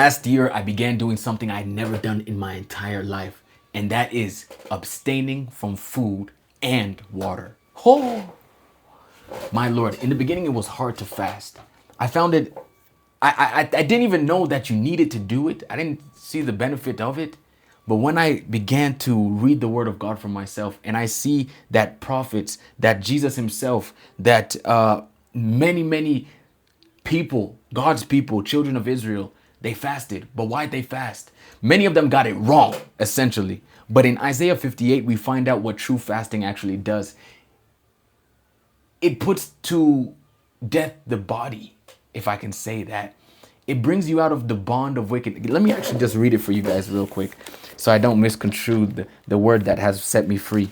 Last year, I began doing something I'd never done in my entire life, and that is abstaining from food and water. Oh, my Lord. In the beginning, it was hard to fast. I found it, I didn't even know that you needed to do it. I didn't see the benefit of it. But when I began to read the word of God for myself, and I see that prophets, that Jesus himself, that many people, God's people, children of Israel, they fasted. But why'd they fast? Many of them got it wrong, essentially. But in Isaiah 58, we find out what true fasting actually does. It puts to death the body, if I can say that. It brings you out of the bond of wicked. Let me actually just read it for you guys real quick so I don't misconstrue the word that has set me free.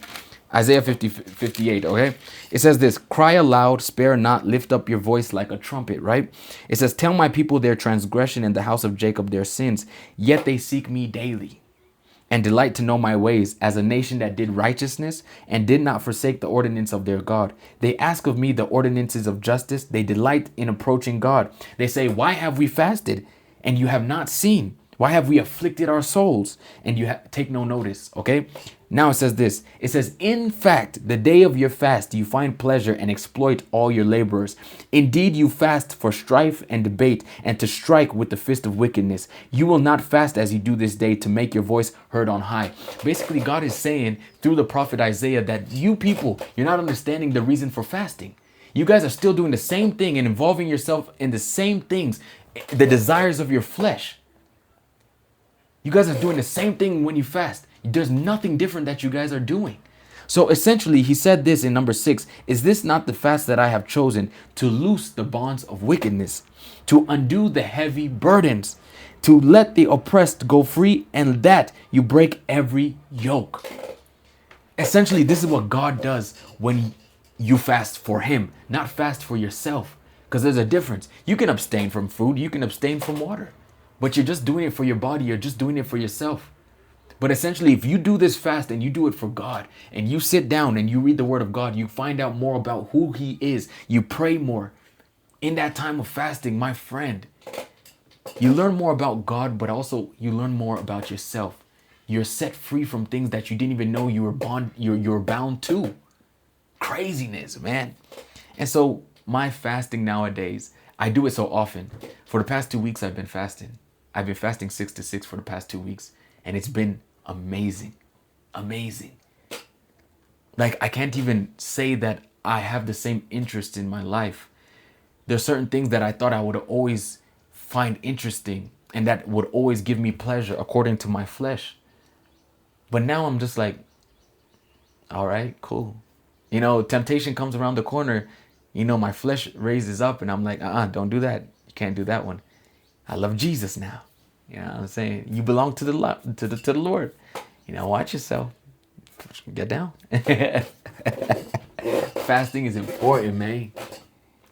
Isaiah 58, okay? It says this, cry aloud, spare not, lift up your voice like a trumpet, right? It says, tell my people their transgression and the house of Jacob their sins, yet they seek me daily and delight to know my ways, as a nation that did righteousness and did not forsake the ordinance of their God. They ask of me the ordinances of justice. They delight in approaching God. They say, why have we fasted and you have not seen? Why have we afflicted our souls and you take no notice? Okay. Now it says this. It says, in fact, the day of your fast, you find pleasure and exploit all your laborers. Indeed, you fast for strife and debate and to strike with the fist of wickedness. You will not fast as you do this day to make your voice heard on high. Basically, God is saying through the prophet Isaiah that you people, you're not understanding the reason for fasting. You guys are still doing the same thing and involving yourself in the same things, the desires of your flesh. You guys are doing the same thing when you fast. There's nothing different that you guys are doing. So essentially, he said this in number 6, is this not the fast that I have chosen, to loose the bonds of wickedness, to undo the heavy burdens, to let the oppressed go free, and that you break every yoke. Essentially, this is what God does when you fast for him, not fast for yourself. Because there's a difference. You can abstain from food, you can abstain from water, but you're just doing it for your body, you're just doing it for yourself. But essentially, if you do this fast and you do it for God and you sit down and you read the word of God, you find out more about who he is. You pray more. In that time of fasting, my friend, you learn more about God, but also you learn more about yourself. You're set free from things that you didn't even know you're bound to. Craziness, man. And so my fasting nowadays, I do it so often. For the past 2 weeks, I've been fasting. I've been fasting 6 to 6 for the past 2 weeks. And it's been amazing. Amazing. Like, I can't even say that I have the same interest in my life. There's certain things that I thought I would always find interesting and that would always give me pleasure according to my flesh. But now I'm just like, all right, cool. You know, temptation comes around the corner. You know, my flesh raises up and I'm like, don't do that. You can't do that one. I love Jesus now. You know what I'm saying? You belong to the Lord. You know, watch yourself. Get down. Fasting is important, man.